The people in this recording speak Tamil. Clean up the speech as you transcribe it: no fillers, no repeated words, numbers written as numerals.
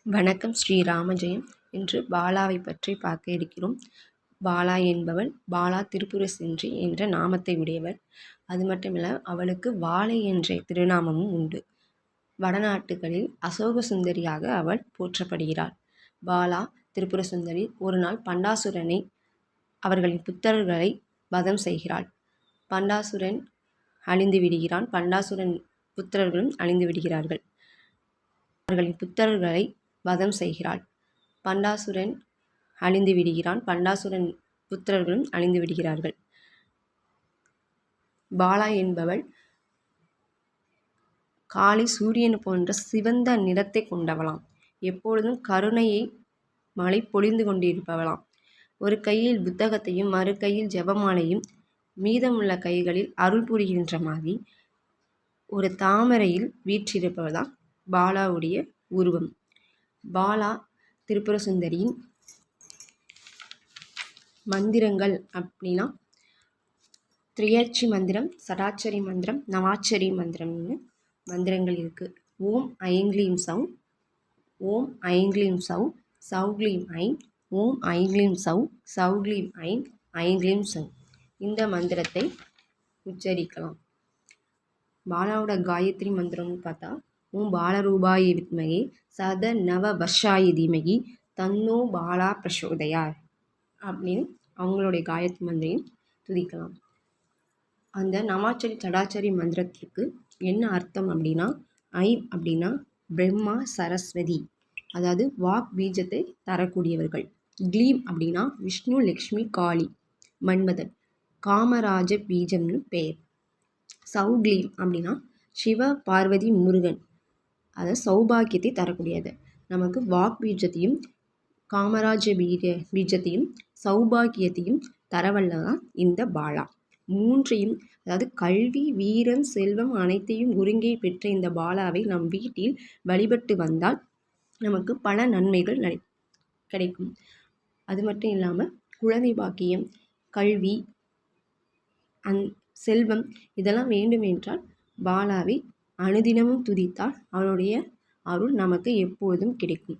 வணக்கம் ஸ்ரீ ராமஜெயம். இன்று பாலாவை பற்றி பார்க்க இருக்கிறோம். பாலா என்பவள் பாலா திரிபுர சுந்தரி என்ற நாமத்தை உடையவர். அது மட்டுமில்ல, அவளுக்கு வாழை என்ற திருநாமமும் உண்டு. வடநாட்டுகளில் அசோக சுந்தரியாக அவள் போற்றப்படுகிறாள். பாலா திரிபுர சுந்தரி ஒரு நாள் பண்டாசுரனை அவர்களின் புத்தர்களை வதம் செய்கிறாள். பண்டாசுரன் அழிந்து விடுகிறான். பண்டாசுரன் புத்திரர்களும் அழிந்து விடுகிறார்கள். அவர்களின் புத்தர்களை வதம் செய்கிறாள். பண்டாசுரன் அழிந்து விடுகிறான். பண்டாசுரன் புத்திரர்களும் அழிந்து விடுகிறார்கள். பாலா என்பவள் காளி சூரியன் போன்ற சிவந்த நிறத்தை கொண்டவளாம். எப்பொழுதும் கருணையை மழை பொழிந்து கொண்டிருப்பவளாம். ஒரு கையில் புத்தகத்தையும் மறு கையில் ஜெபமாலையும் மீதமுள்ள கைகளில் அருள் புரிகின்ற மாதிரி ஒரு தாமரையில் வீற்றிருப்பவள்தான் பாலாவுடைய உருவம். பாலா திரிபுர சுந்தரியின் மந்திரங்கள் அப்படின்னா திரியட்சி மந்திரம், சடாட்சரி மந்திரம், நவாட்சரி மந்திரம்னு மந்திரங்கள் இருக்குது. ஓம் ஐங்க்ளீம் சௌ, ஓம் ஐங்க்ளீம் சௌ, சௌக்ளீம் ஐம், ஓம் ஐங்க்ளீம் சௌ, சௌக்ளீம் ஐம், ஐங்க்ளீம் சௌ. இந்த மந்திரத்தை உச்சரிக்கலாம். பாலாவோட காயத்ரி மந்திரம்னு பார்த்தா ஓம் பாலரூபாய வித்மகே சத நவ வர்ஷாய தீமகி தன்னோ பாலா பிரசோதயார் அப்படின்னு அவங்களுடைய காயத்ரி மந்திரையும் துதிக்கலாம். அந்த நவாச்சரி சடாச்சரி மந்திரத்திற்கு என்ன அர்த்தம் அப்படின்னா, ஐம் அப்படின்னா பிரம்மா சரஸ்வதி, அதாவது வாக் பீஜத்தை தரக்கூடியவர்கள். க்ளீம் அப்படின்னா விஷ்ணு லக்ஷ்மி காளி மன்மதன் காமராஜ பீஜம்னு பெயர். சௌக்ளீம் அப்படின்னா சிவ பார்வதி முருகன், அதை சௌபாக்கியத்தை தரக்கூடியது. நமக்கு வாக் பீஜத்தையும் காமராஜ பீஜத்தையும் சௌபாக்கியத்தையும் தரவல்லதான் இந்த பாலா. மூன்றையும், அதாவது கல்வி, வீரம், செல்வம் அனைத்தையும் ஒருங்கே பெற்ற இந்த பாலாவை நம் வீட்டில் வழிபட்டு வந்தால் நமக்கு பல நன்மைகள் கிடைக்கும். அது மட்டும் இல்லாமல் குழந்தை பாக்கியம், கல்வி, செல்வம் இதெல்லாம் வேண்டும் என்றால் பாலாவை அனுதினமும் துதித்தால் அவளுடைய அருள் நமக்கு எப்போதும் கிடைக்கும்.